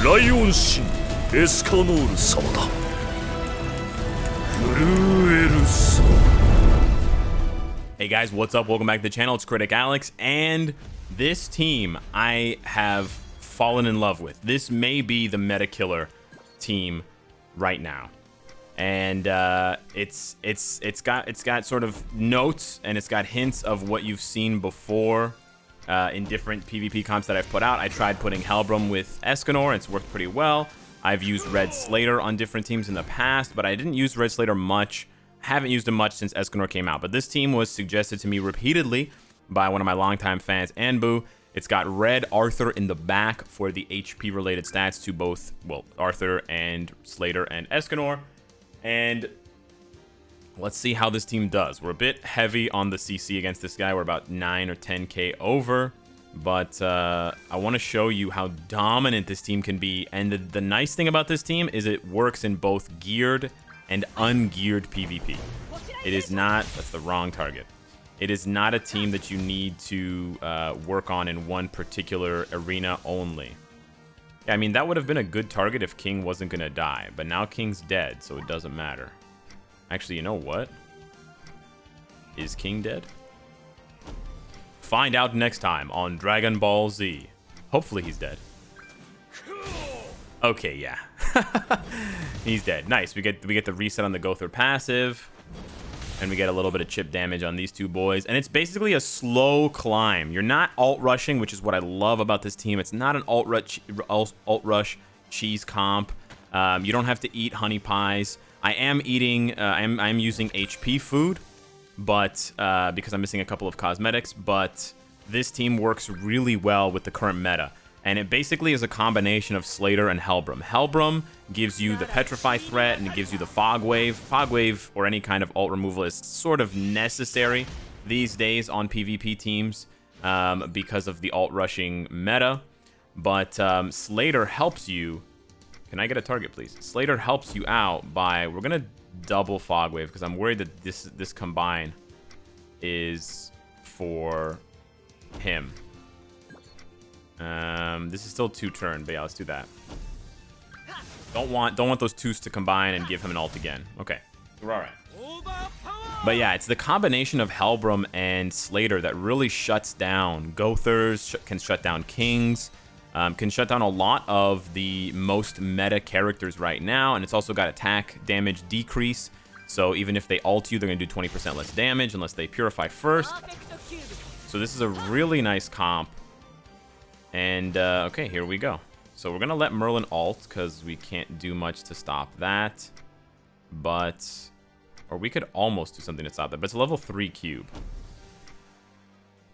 ライオン神エスカノール様だ。震えるさ。Hey guys, what's up? Welcome back to the channel. It's Critic Alex, and this team I have fallen in love with. This may be the meta killer team right now, and it's got sort of notes and it's got hints of what you've seen before in different PvP comps that I've put out. I tried putting Helbram with Escanor, and it's worked pretty well. I've used Red Slater on different teams in the past, but I didn't use Red Slater much. Haven't used him much since Escanor came out, but this team was suggested to me repeatedly by one of my longtime fans, Anbu. It's got Red Arthur in the back for the HP related stats to both, well, Arthur and Slater and Escanor. And let's see how this team does. We're a bit heavy on the CC against this guy. We're about 9 or 10k over, but I want to show you how dominant this team can be. And the nice thing about this team is it works in both geared and ungeared PvP. It is not, that's the wrong target. It is not a team that you need to work on in one particular arena only. Yeah, I mean, that would have been a good target if King wasn't going to die, but now King's dead, so it doesn't matter. Actually, you know what? Is King dead? Find out next time on Dragon Ball Z. Hopefully he's dead. Okay, yeah. He's dead. Nice. We get the reset on the Gother passive, and we get a little bit of chip damage on these two boys. And it's basically a slow climb. You're not alt rushing, which is what I love about this team. It's not an alt rush cheese comp. You don't have to eat honey pies. I am eating. I'm using HP food, but because I'm missing a couple of cosmetics. But this team works really well with the current meta. And it basically is a combination of Slater and Helbram. Helbram gives you the Petrify threat, and it gives you the Fog Wave. Fog Wave, or any kind of ult removal, is sort of necessary these days on PvP teams because of the ult rushing meta. But Slater helps you. Can I get a target, please? Slater helps you out by... We're going to double Fog Wave, because I'm worried that this combine is for him. This is still 2-turn, but yeah, let's do that. Don't want those twos to combine and give him an ult again. Okay, we're all right. But yeah, it's the combination of Helbram and Slater that really shuts down Gothers, can shut down Kings, can shut down a lot of the most meta characters right now, and it's also got attack damage decrease. So even if they ult you, they're gonna do 20% less damage unless they purify first. So this is a really nice comp. And, okay, here we go. So we're going to let Merlin ult, because we can't do much to stop that. But, or we could almost do something to stop that. But it's a level 3 cube.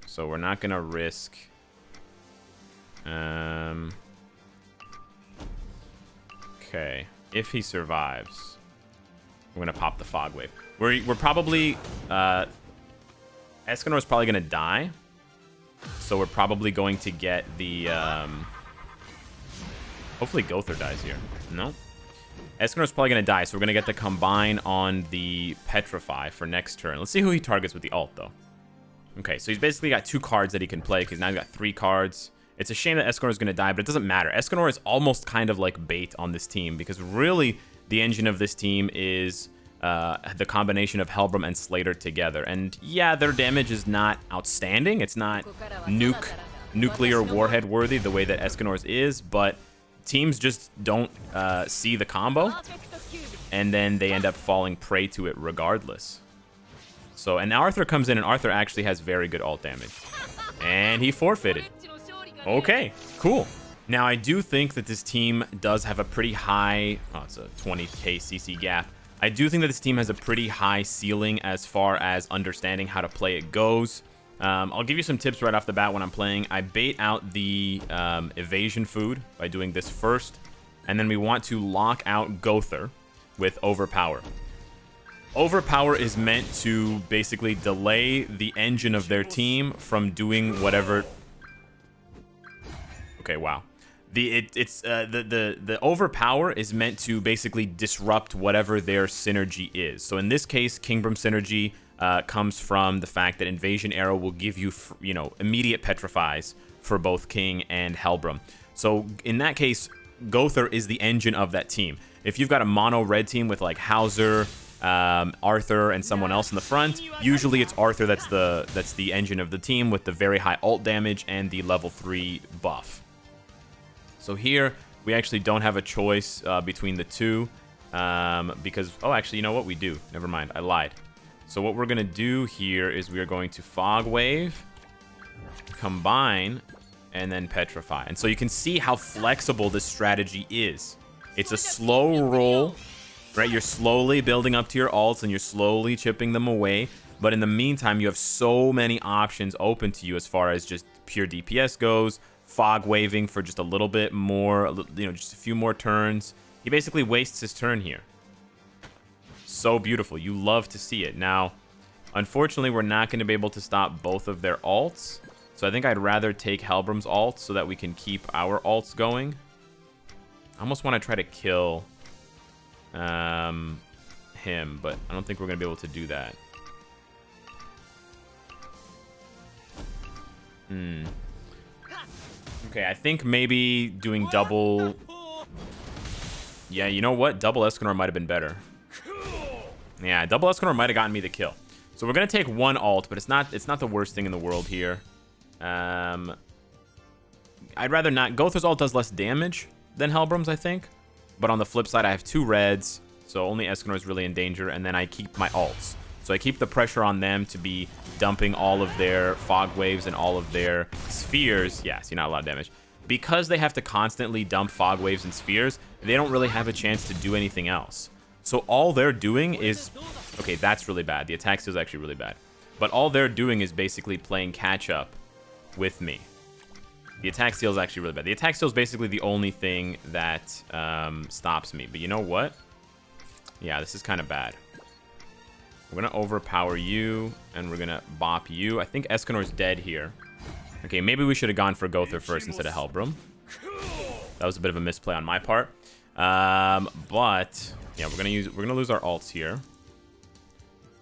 So we're not going to risk... Okay, if he survives, we're going to pop the Fog Wave. We're probably... Escanor is probably going to die. So we're probably going to get the, hopefully Gother dies here. No. Escanor's probably going to die, so we're going to get the combine on the Petrify for next turn. Let's see who he targets with the ult, though. Okay, so he's basically got 2 cards that he can play, because now he's got 3 cards. It's a shame that Escanor is going to die, but it doesn't matter. Escanor is almost kind of like bait on this team, because really the engine of this team is... the combination of Helbram and Slater together. And yeah, their damage is not outstanding. It's not nuclear warhead worthy the way that Escanor's is, but teams just don't see the combo, and then they end up falling prey to it regardless. So, and Arthur comes in, and Arthur actually has very good ult damage. And he forfeited. Okay, cool. Now, I do think that this team does have a pretty high... Oh, it's a 20k CC gap. I do think that this team has a pretty high ceiling as far as understanding how to play it goes. I'll give you some tips right off the bat when I'm playing. I bait out the evasion food by doing this first, and then we want to lock out Gother with Overpower. Overpower is meant to basically delay the engine of their team from doing whatever... Okay, wow. The Overpower is meant to basically disrupt whatever their synergy is. So in this case, Kingbram synergy comes from the fact that Invasion Arrow will give you, immediate petrifies for both King and Helbram. So in that case, Gowther is the engine of that team. If you've got a mono red team with like Hauser, Arthur, and someone else in the front, usually it's Arthur that's the engine of the team with the very high ult damage and the level 3 buff. So here we actually don't have a choice between the two because, oh, actually, you know what? We do. Never mind. I lied. So what we're going to do here is we are going to Fog Wave, combine, and then Petrify. And so you can see how flexible this strategy is. It's a slow roll, right? You're slowly building up to your ults and you're slowly chipping them away. But in the meantime, you have so many options open to you as far as just pure DPS goes, Fog Waving for just a little bit more, you know, just a few more turns. He basically wastes his turn here. So beautiful. You love to see it. Now, unfortunately, we're not going to be able to stop both of their ults. So I think I'd rather take Helbram's ult so that we can keep our ults going. I almost want to try to kill him, but I don't think we're going to be able to do that. Okay, I think maybe doing double... Yeah, you know what? Double Escanor might have been better. Yeah, double Escanor might have gotten me the kill. So we're going to take one ult, but it's not the worst thing in the world here. I'd rather not. Gowther's ult does less damage than Helbram's, I think. But on the flip side, I have 2 reds, so only Escanor is really in danger, and then I keep my ults. So I keep the pressure on them to be dumping all of their Fog Waves and all of their spheres. Yeah, see, not a lot of damage. Because they have to constantly dump Fog Waves and spheres, they don't really have a chance to do anything else. So all they're doing is... Okay, that's really bad. The attack steal is actually really bad. But all they're doing is basically playing catch-up with me. The attack steal is actually really bad. The attack steal is basically the only thing that stops me. But you know what? Yeah, this is kind of bad. We're going to overpower you, and we're going to bop you. I think Escanor's dead here. Okay, maybe we should have gone for Gowther first instead of Helbram. That was a bit of a misplay on my part. But yeah, we're gonna lose our ults here.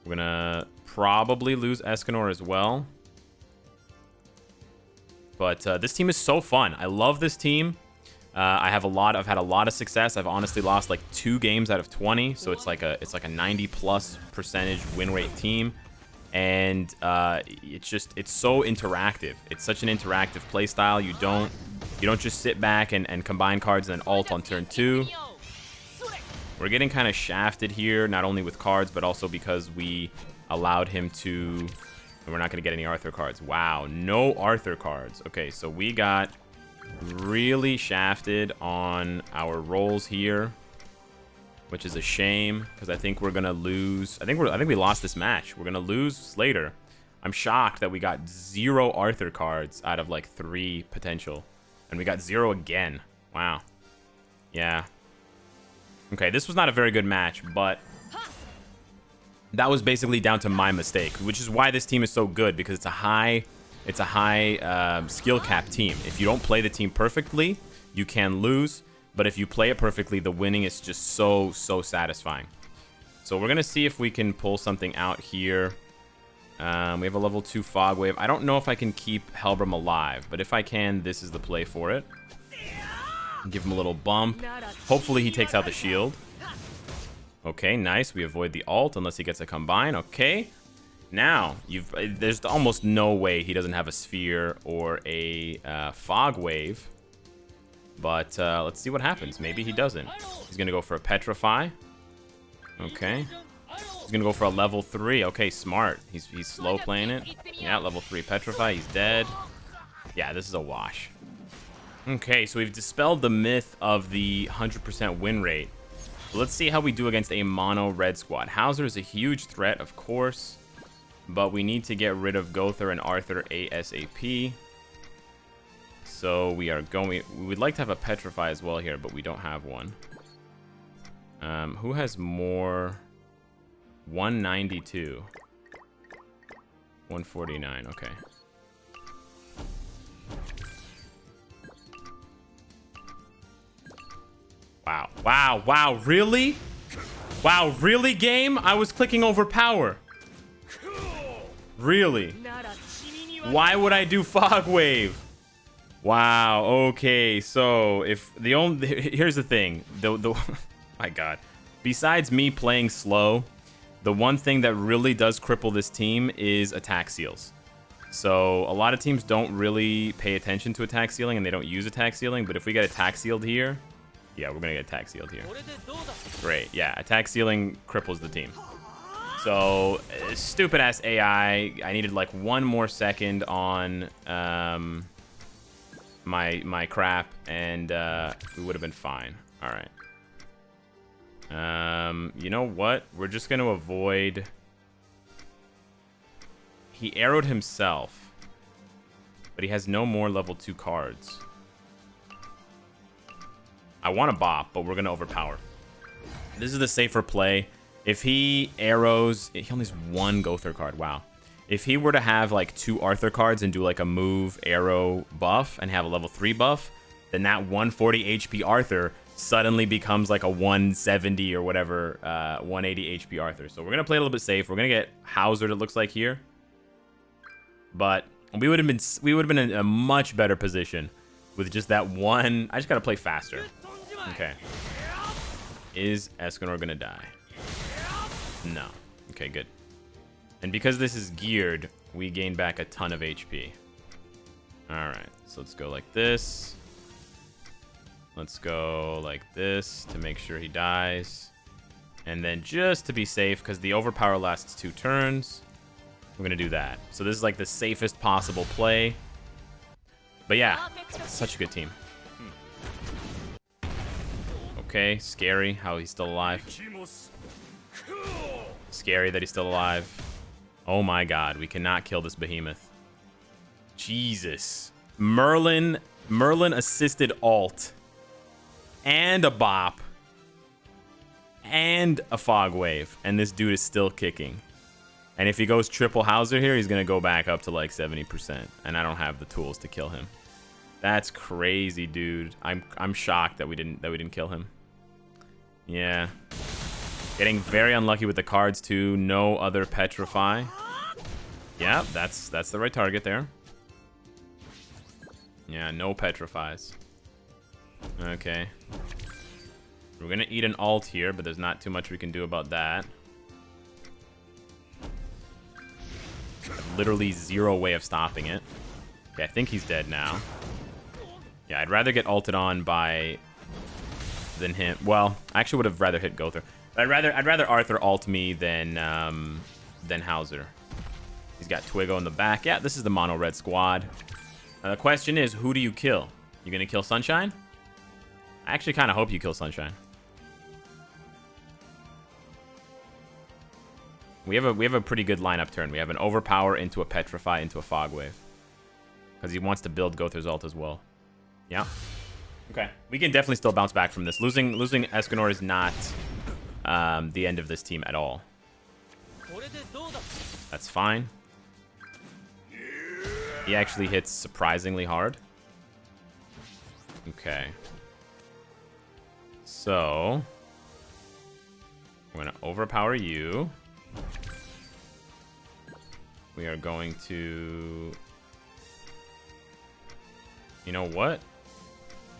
We're gonna probably lose Escanor as well. But this team is so fun. I love this team. I've had a lot of success. I've honestly lost like 2 games out of 20, so it's like a 90+% win rate team. And it's so interactive. It's such an interactive playstyle. You don't just sit back and combine cards and then ult on turn 2. We're getting kind of shafted here, not only with cards, but also because we allowed him to... And we're not going to get any Arthur cards. Wow, no Arthur cards. Okay, so we got really shafted on our rolls here, which is a shame because I think we're going to lose. I think we lost this match. We're going to lose Slater. I'm shocked that we got 0 Arthur cards out of like 3 potential. And we got 0 again. Wow. Yeah. Okay, this was not a very good match, but that was basically down to my mistake, which is why this team is so good, because it's a high skill cap team. If you don't play the team perfectly, you can lose, but if you play it perfectly, the winning is just so satisfying. So we're gonna see if we can pull something out here. We have a level 2 Fog Wave. I don't know if I can keep Helbram alive, but if I can, this is the play for it. Give him a little bump. Hopefully he takes out the shield. Okay, nice. We avoid the ult unless he gets a combine. Okay. Now, there's almost no way he doesn't have a sphere or a Fog Wave. But let's see what happens. Maybe he doesn't. He's going to go for a Petrify. Okay. He's going to go for a level 3. Okay, smart. He's slow playing it. Yeah, level 3 Petrify. He's dead. Yeah, this is a wash. Okay, so we've dispelled the myth of the 100% win rate. Let's see how we do against a mono red squad. Hauser is a huge threat, of course, but we need to get rid of Gowther and Arthur ASAP. So we would like to have a Petrify as well here, but we don't have one. Who has more? 192. 149, okay. Wow, wow, wow, really? Wow, really, game? I was clicking overpower. Really? Why would I do Fog Wave? Wow. Okay. So if the only here's the thing. The my God. Besides me playing slow, the one thing that really does cripple this team is attack seals. So a lot of teams don't really pay attention to attack sealing and they don't use attack sealing. But if we get attack sealed here, yeah, we're gonna get attack sealed here. Great. Yeah, attack sealing cripples the team. So stupid ass AI. I needed like 1 more second on my crap, and we would have been fine. All right. You know what? We're just gonna avoid. He arrowed himself, but he has no more level 2 cards. I want to bop, but we're gonna overpower. This is the safer play. If he arrows, he only has 1 Gother card. Wow. If he were to have like 2 Arthur cards and do like a move arrow buff and have a level 3 buff, then that 140 HP Arthur suddenly becomes like a 170 or whatever, 180 HP Arthur. So we're gonna play a little bit safe. We're gonna get Hauser, it looks like here, but we would have been in a much better position with just that one. I just gotta play faster. Okay. Is Escanor gonna die? No. Okay, good. And because this is geared, we gain back a ton of HP. Alright, so let's go like this. Let's go like this to make sure he dies. And then just to be safe, because the overpower lasts 2 turns, we're going to do that. So this is like the safest possible play. But yeah, such a good team. Okay, scary how he's still alive. Scary that he's still alive. Oh my God, we cannot kill this behemoth. Jesus. Merlin assisted ult. And a bop. And a fog wave. And this dude is still kicking. And if he goes triple Hauser here, he's going to go back up to like 70%. And I don't have the tools to kill him. That's crazy, dude. I'm shocked that we didn't kill him. Yeah. Getting very unlucky with the cards too. No other petrify. Yeah, that's the right target there. Yeah, no petrifies. Okay. We're gonna eat an ult here, but there's not too much we can do about that. Literally 0 way of stopping it. Okay, I think he's dead now. Yeah, I'd rather get ulted on by than him. Well, I actually would have rather hit Gother. I'd rather Arthur ult me than Hauser. He's got Twiggo in the back. Yeah, this is the mono red squad. Now the question is, who do you kill? You gonna kill Sunshine? I actually kind of hope you kill Sunshine. We have a pretty good lineup turn. We have an overpower into a petrify into a fog wave, because he wants to build Gother's ult as well. Yeah. Okay. We can definitely still bounce back from this. Losing Escanor is not the end of this team at all. That's fine. He actually hits surprisingly hard. Okay. So we're going to overpower you. We are going to... You know what?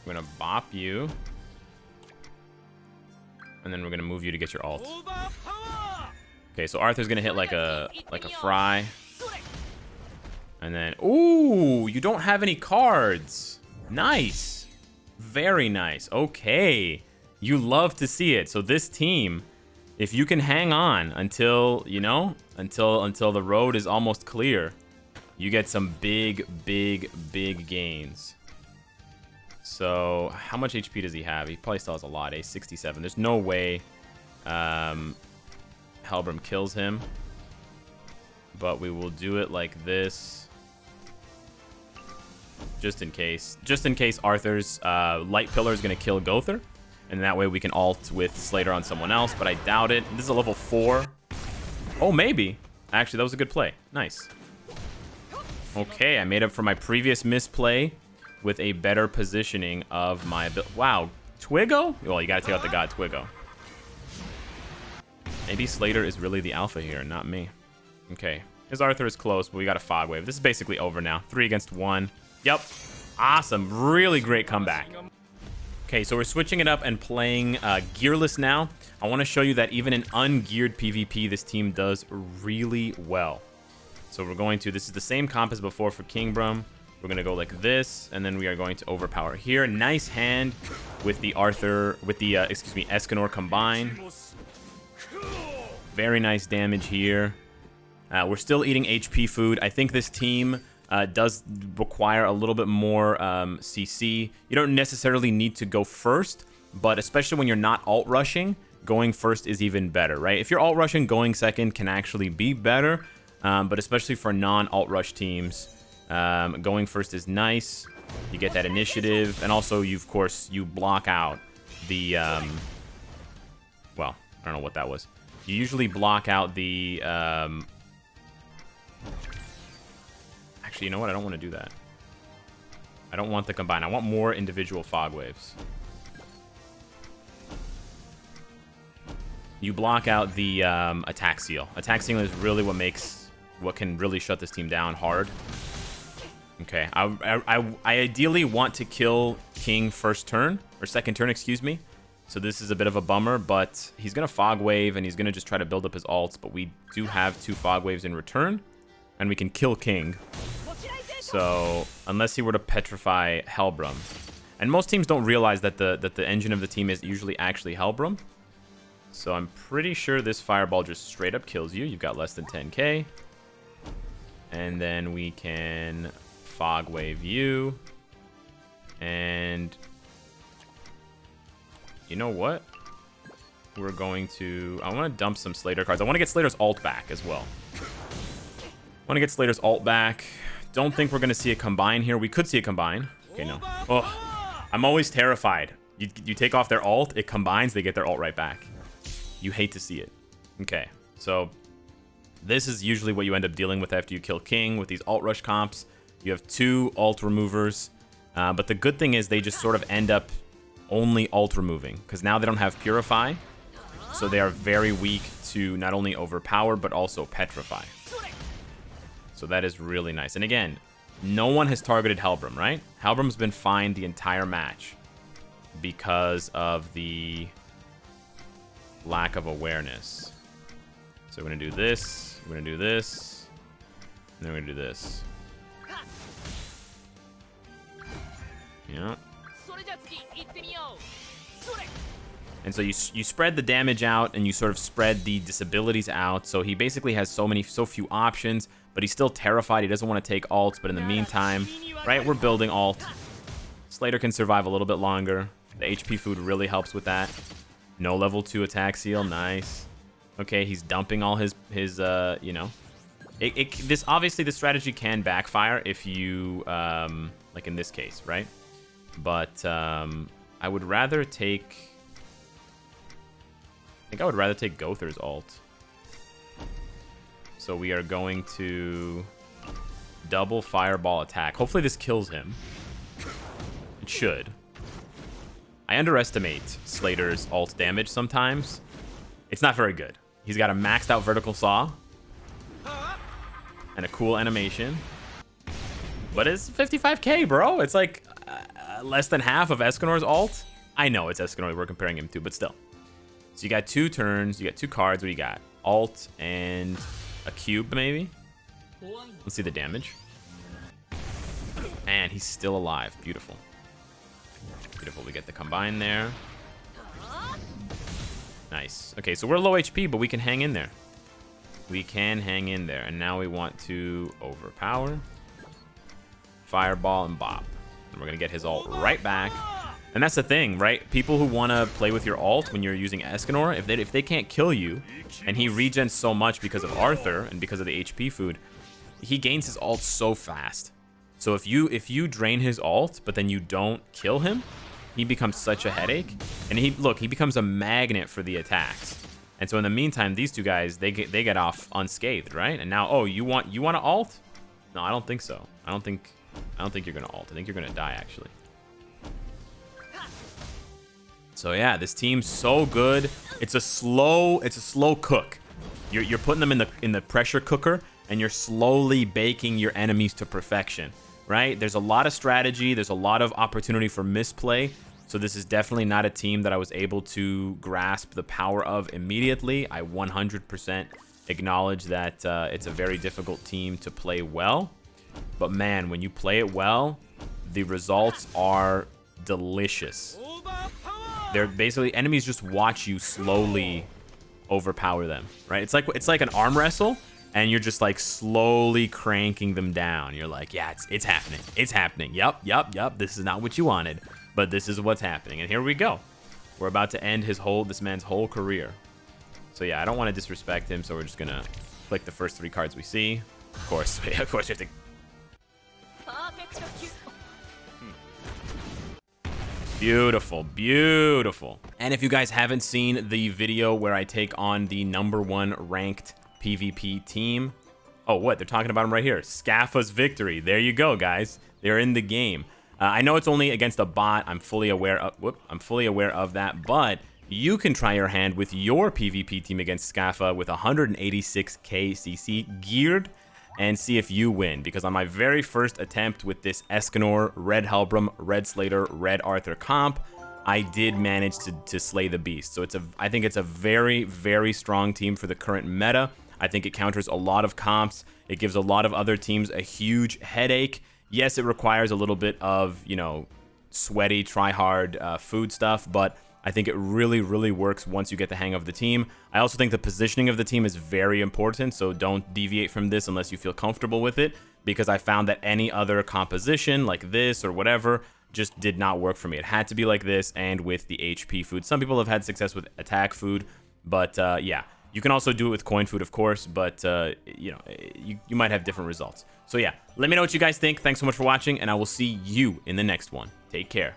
We're going to bop you. And then we're going to move you to get your ult. Okay, so Arthur's going to hit like a fry. And then... Ooh, you don't have any cards. Nice. Very nice. Okay. You love to see it. So this team, if you can hang on until, you know, until the road is almost clear, you get some big gains. So how much HP does he have? He probably still has a lot. A 67. There's no way Helbram kills him. But we will do it like this. Just in case Arthur's light pillar is going to kill Gother. And that way we can ult with Slater on someone else. But I doubt it. This is a level 4. Oh, maybe. Actually, that was a good play. Nice. Okay, I made up for my previous misplay with a better positioning of my ability. Wow, Twiggo? Well, you got to take out the god Twiggo. Maybe Slater is really the alpha here, not me. Okay, his Arthur is close, but we got a fog wave. This is basically over now. 3 against 1. Yep. Awesome. Really great comeback. Okay, so we're switching it up and playing Gearless now. I want to show you that even in ungeared PvP, this team does really well. So we're going to, this is the same comp as before for Kingbrum. We're going to go like this, and then we are going to overpower here. Nice hand with the Escanor combine. Very nice damage here. We're still eating HP food. I think this team does require a little bit more CC. You don't necessarily need to go first, but especially when you're not alt rushing, going first is even better, right? If you're alt rushing, going second can actually be better, but especially for non-alt rush teams, going first is nice. You get that initiative, and also of course you block out the well, I don't know what that was. You usually block out the actually, you know what? I don't want to do that. I don't want the combine. I want more individual fog waves. You block out the attack seal. Attack seal is really what can really shut this team down hard. Okay, I ideally want to kill King first turn, or second turn, excuse me. So this is a bit of a bummer, but he's going to fog wave, and he's going to just try to build up his ults, but we do have 2 fog waves in return, and we can kill King. So unless he were to petrify Helbrum. And most teams don't realize that the engine of the team is usually actually Helbrum. So I'm pretty sure this fireball just straight up kills you. You've got less than 10k. And then we can fog wave you. And you know what? We're going to... I want to dump some Slater cards. I want to get Slater's ult back as well. I want to get Slater's ult back. Don't think we're going to see a combine here. We could see a combine. Okay, no. Oh, I'm always terrified. You take off their ult, it combines, they get their ult right back. You hate to see it. Okay, so this is usually what you end up dealing with after you kill King with these ult rush comps. You have 2 ult removers, but the good thing is they just sort of end up only ult removing, because now they don't have Purify, so they are very weak to not only overpower, but also petrify. So that is really nice. And again, no one has targeted Helbrum, right? Helbrum's been fine the entire match because of the lack of awareness. So we're going to do this, we're going to do this, and then we're going to do this. Yeah. And so you spread the damage out, and you sort of spread the disabilities out. So he basically has so few options, but he's still terrified. He doesn't want to take ults, but in the meantime, right, we're building ult. Slater can survive a little bit longer. The HP food really helps with that. No level 2 attack seal, nice. Okay, he's dumping all his you know. This obviously the strategy can backfire if you like in this case, right? But I would rather take... I think I would rather take Gother's ult. So we are going to double fireball attack. Hopefully this kills him. It should. I underestimate Slater's ult damage sometimes. It's not very good. He's got a maxed out vertical saw and a cool animation. But it's 55k, bro. It's like less than half of Escanor's ult. I know it's Escanor we're comparing him to, but still. So you got 2 turns, you got 2 cards. What do you got? Ult and a cube, maybe? Let's see the damage. And he's still alive. Beautiful. Beautiful. We get the combine there. Nice. Okay, so we're low HP, but we can hang in there. We can hang in there. And now we want to overpower. Fireball and bop. And we're going to get his ult right back. And that's the thing, right? People who want to play with your ult when you're using Escanor, if they can't kill you, and he regens so much because of Arthur and because of the HP food, he gains his ult so fast. So if you drain his ult, but then you don't kill him, he becomes such a headache. And he becomes a magnet for the attacks. And so in the meantime, these 2 guys, they get off unscathed, right? And now, oh, you want to ult? No, I don't think so. I don't think you're gonna ult. I think you're gonna die actually. So yeah, this team's so good. It's a slow cook. You're putting them in the pressure cooker, and you're slowly baking your enemies to perfection. right? There's a lot of strategy. There's a lot of opportunity for misplay. So this is definitely not a team that I was able to grasp the power of immediately. I 100% acknowledge that it's a very difficult team to play well. But man, when you play it well, the results are delicious. They're basically, enemies just watch you slowly overpower them, right? It's like an arm wrestle, and you're just like slowly cranking them down. You're like, yeah, it's happening. It's happening. Yup. This is not what you wanted, but this is what's happening. And here we go. We're about to end this man's whole career. So yeah, I don't want to disrespect him, so we're just gonna click the first 3 cards we see. Of course, we have to. Beautiful, beautiful. And if you guys haven't seen the video where I take on the #1 ranked PvP team, oh, what? They're talking about him right here. Scaffa's victory. There you go, guys. They're in the game. I know it's only against a bot. I'm fully aware of that, but you can try your hand with your PvP team against Scaffa with 186k CC geared and see if you win, because on my very first attempt with this Escanor, Red Helbram, Red Slater, Red Arthur comp, I did manage to slay the beast. So I think it's a very, very strong team for the current meta. I think it counters a lot of comps. It gives a lot of other teams a huge headache. Yes, it requires a little bit of, you know, sweaty, try-hard food stuff, but I think it really, really works once you get the hang of the team. I also think the positioning of the team is very important, so don't deviate from this unless you feel comfortable with it, because I found that any other composition like this or whatever just did not work for me. It had to be like this and with the HP food. Some people have had success with attack food, but yeah. You can also do it with coin food, of course, but you know, you might have different results. So yeah, let me know what you guys think. Thanks so much for watching, and I will see you in the next one. Take care.